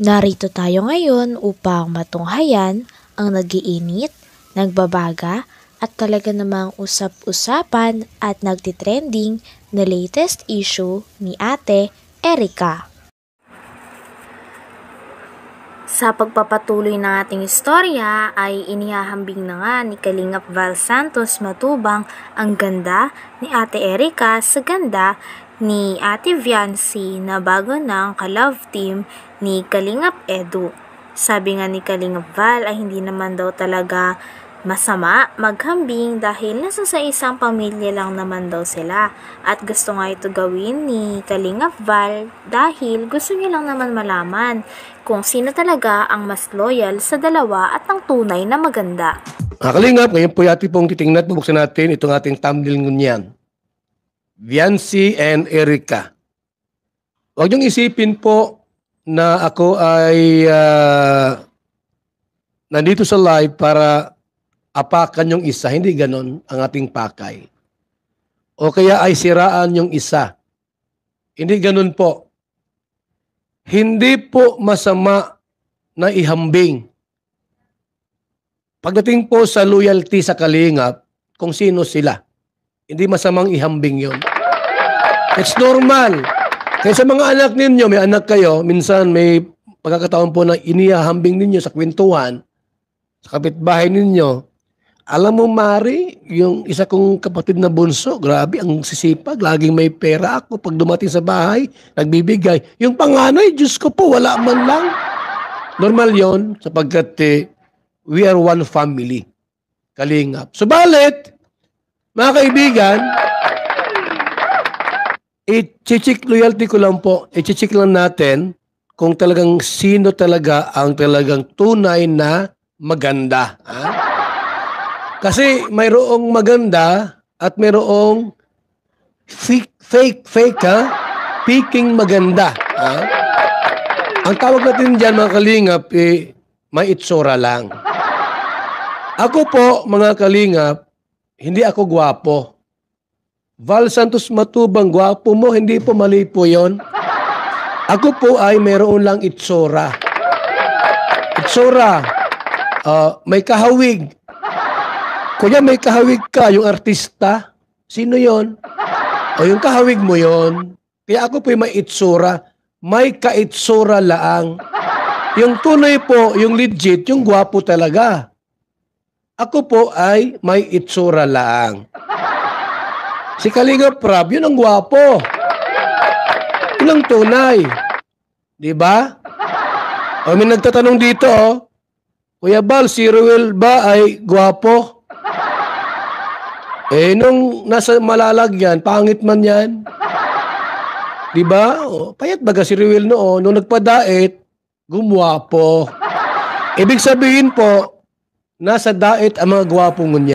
Narito tayo ngayon upang matunghayan ang nagiinit, nagbabaga at talaga namang usap-usapan at nagtitrending na latest issue ni Ate Erica. Sa pagpapatuloy ng ating istorya ay inihahambing na nga ni Kalingap Val Santos Matubang ang ganda ni Ate Erica sa ganda ni Ate Viancy na bago ng ka-love team ni Kalingap Edu. Sabi nga ni Kalingap Val ay hindi naman daw talaga masama maghambing dahil nasa sa isang pamilya lang naman daw sila at gusto nga ito gawin ni Kalingap Val dahil gusto niya lang naman malaman kung sino talaga ang mas loyal sa dalawa at ang tunay na maganda. Kalingap, ngayon po yati pong titingnan at bubuksan natin itong ating thumbnail ngunyan. Viancy and Erica. Huwag niyong isipin po na ako ay nandito sa live para apakan yung isa. Hindi ganon ang ating pakay. O kaya ay siraan yung isa. Hindi ganon po. Hindi po masama na ihambing. Pagdating po sa loyalty sa Kalingap, kung sino sila. Hindi masamang ihambing yon. It's normal. Kaya sa mga anak ninyo, may anak kayo, minsan may pagkakataon po na inihahambing ninyo sa kwentuhan, sa kapitbahay ninyo. Alam mo, Mari, yung isa kong kapatid na bunso, grabe, ang sisipag, laging may pera ako. Pag dumating sa bahay, nagbibigay. Yung panganay, Diyos ko po, wala man lang. Normal yon sapagkat we are one family. Kalingap. Subalit, mga kaibigan, i-check loyalty ko lang po, i-check lang natin kung talagang sino talaga ang talagang tunay na maganda. Ha? Kasi mayroong maganda at mayroong fake ha? Peking maganda. Ha? Ang tawag natin dyan mga kalingap, may itsura lang. Ako po mga kalingap, hindi ako gwapo. Val Santos Matubang, gwapo mo, hindi po mali po yon. Ako po ay meron lang itsura. Itsura, may kahawig. Kuya, may kahawig ka, yung artista. Sino yon? O yung kahawig mo yon. Kaya ako po may itsura. May kaitsura lang. Yung tunay po, yung legit, yung gwapo talaga. Ako po ay may itsura lang. Si Kalingap Prab, yun ang gwapo. Yun ang tunay. Diba? O may nagtatanong dito, Kuya Bal, si Ruel ba ay gwapo? Nung nasa malalagyan, pangit man yan. Diba? Payat baga si Ruel noon, nung nagpadait, gumwapo. Ibig sabihin po, nasa dait ang mga gwapong ngunya.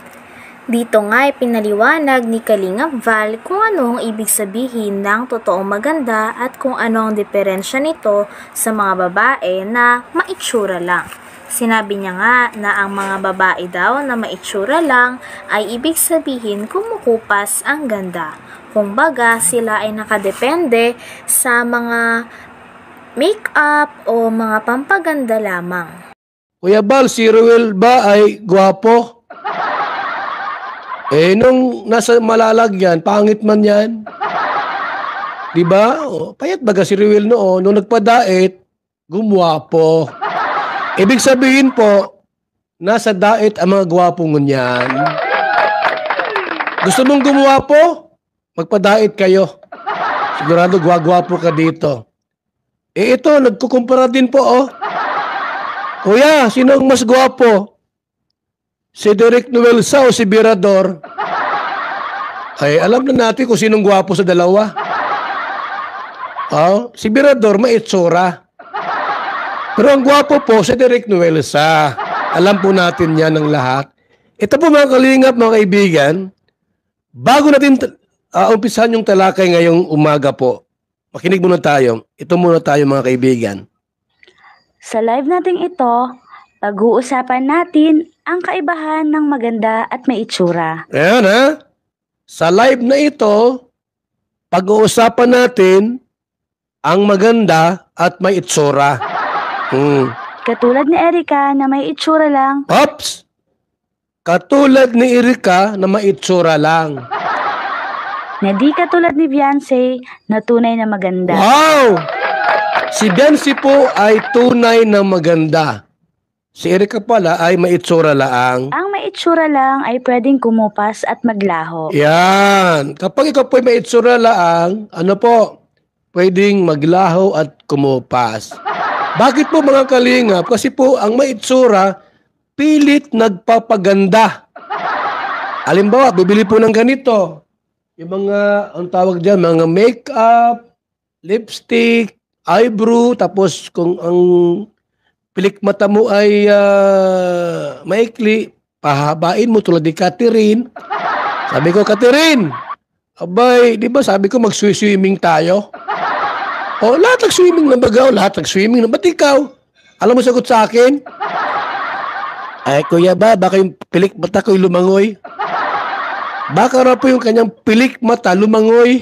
Dito nga ay pinaliwanag ni Kalingap Val kung ano ang ibig sabihin ng totoong maganda at kung ano ang diferensya nito sa mga babae na maitsura lang. Sinabi niya nga na ang mga babae daw na maitsura lang ay ibig sabihin kumukupas ang ganda. Kung baga sila ay nakadepende sa mga make-up o mga pampaganda lamang. Kuya Bal, si Ruel ba ay gwapo? Nung nasa malalagyan, pangit man yan. Diba? Payat baga si Ruel noon, nung nagpadait, gumwapo. Ibig sabihin po, nasa dait ang mga gwapong ngunyan. Gusto mong gumwapo? Magpadait kayo. Sigurado gwagwapo ka dito. Ito, nagkukumpara din po, Kuya, sino ang mas gwapo? Si Derek Nuelsa o si Birador? Ay, alam na natin kung sinong gwapo sa dalawa. Si Birador, maitsura. Pero ang gwapo po, si Derek Nuelsa. Alam po natin yan ng lahat. Ito po mga kalingap, mga kaibigan, bago natin umpisahan yung talakay ngayong umaga po, makinig muna tayo. Ito muna tayo mga kaibigan. Sa live nating ito, pag-uusapan natin ang kaibahan ng maganda at may itsura. Ayan ha. Sa live na ito, pag-uusapan natin ang maganda at may itsura. Katulad ni Erica na may itsura lang. Ops! Katulad ni Erika na maitsura lang. Na di katulad ni Beyonce na tunay na maganda. Wow! Si Beyonce po ay tunay na maganda. Si Erika pala ay maitsura lang. Ang may itsura lang ay pwedeng kumupas at maglaho. Yan. Kapag ikaw po ay maitsura lang, ano po? Pwedeng maglaho at kumupas. Bakit po mga kalingap? Kasi po ang maitsura, pilit nagpapaganda. Halimbawa, bibili po ng ganito. Yung mga, ang tawag dyan, mga makeup, lipstick, eyebrow, tapos kung ang pilik mata mo ay maikli, pahabain mo tulad ni Catherine. Sabi ko, Catherine, abay, di ba sabi ko mag-swimming tayo? O, lahat nag-swimming na bagaw, lahat nag-swimming na. Ba't ikaw? Alam mo sagot sa akin? Ay, kuya ba, baka yung pilik mata ko'y lumangoy? Baka raw po yung kanyang pilik mata lumangoy.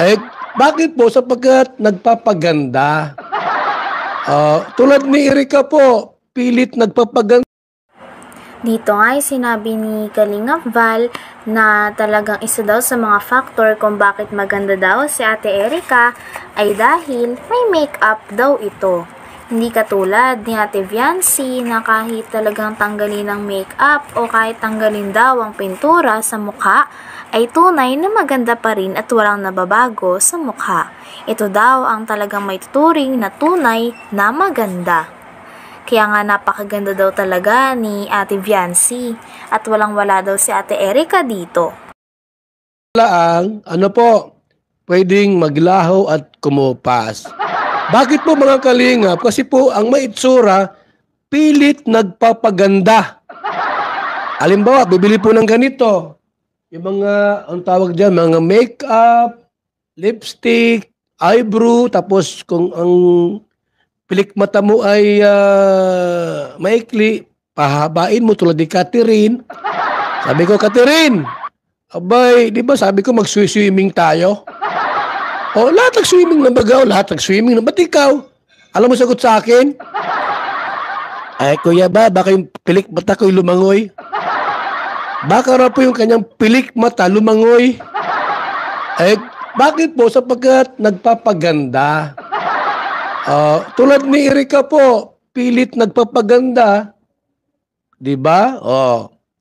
Eh, bakit po? Sapagkat nagpapaganda. Tulad ni Erika po, pilit nagpapaganda. Dito nga ay sinabi ni Kalingap Val na talagang isa daw sa mga factor kung bakit maganda daw si Ate Erica ay dahil may makeup daw ito. Hindi katulad ni Ate Beyonce na kahit talagang tanggalin ang makeup o kahit tanggalin daw ang pintura sa mukha ay tunay na maganda pa rin at walang nababago sa mukha. Ito daw ang talagang may tuturing na tunay na maganda. Kaya nga napakaganda daw talaga ni Ate Beyonce at walang-wala daw si Ate Erica dito. Ano po, pwedeng maglaho at kumupas. Bakit po mga kalingap? Kasi po ang maitsura, pilit nagpapaganda. Halimbawa, bibili po ng ganito. Yung mga, ang tawag dyan, mga makeup, lipstick, eyebrow, tapos kung ang pilik mata mo ay maikli, pahabain mo tulad ni Catherine. Sabi ko, Catherine, abay, di ba sabi ko mag-swimming tayo? O, lahat nag-swimming na bagaw, lahat nag-swimming na. Ba't ikaw? Alam mo sagot sa akin? Ay, kuya ba, baka yung pilik mata ko'y lumangoy? Baka raw po yung kanyang pilik mata lumangoy. Eh, bakit po? Sapagkat nagpapaganda. Tulad ni Erika po, pilit nagpapaganda. Diba?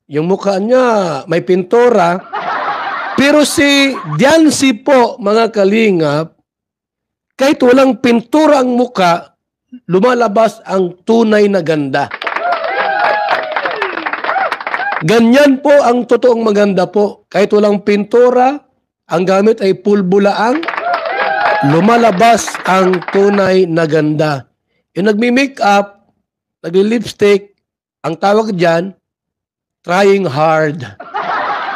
Yung mukha niya may pintura. Pero si Beyonce po, mga kalingap, kahit walang pintura ang mukha, lumalabas ang tunay na ganda. Ganyan po ang totoong maganda po. Kahit walang pintura, ang gamit ay pulbulaang, lumalabas ang tunay na ganda. Yung nagmi-makeup, nagli-lipstick, ang tawag dyan, trying hard.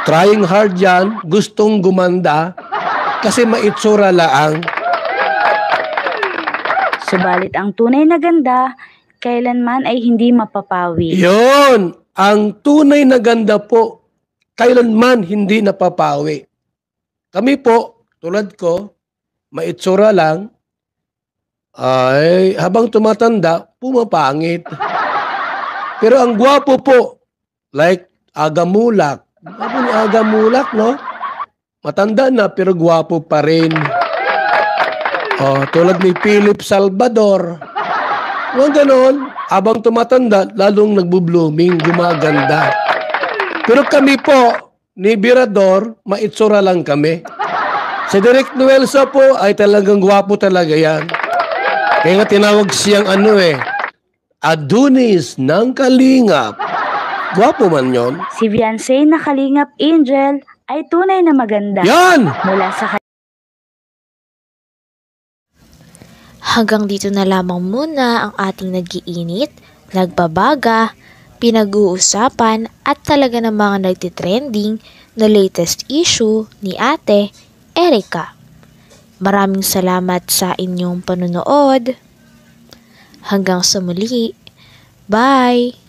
Trying hard yan, gustong gumanda, kasi maitsura laang. Subalit ang tunay na ganda, kailanman ay hindi mapapawi. Yun! Ang tunay na ganda po, kailanman hindi napapawi. Kami po, tulad ko, maitsura lang, ay habang tumatanda, pumapangit. Pero ang gwapo po, like Agamulak. Gwapo ni Agamulak, no? Matanda na pero gwapo pa rin. Tulad ni Philip Salvador. Mga ganon, habang tumatanda, lalong nagbo-blooming, gumaganda. Pero kami po, ni Birador, maitsura lang kami. Si Direk Nuelsa po ay talagang gwapo talaga yan. Kaya nga tinawag siyang Adonis ng Kalingap. Gwapo man yon. Si Beyonce na Kalingap Angel ay tunay na maganda. Yan! Mula sa Hanggang dito na lamang muna ang ating nag-iinit, nagbabaga, pinag-uusapan at talaga ng mga nagtitrending na latest issue ni Ate Erica. Maraming salamat sa inyong panunood. Hanggang sa muli. Bye!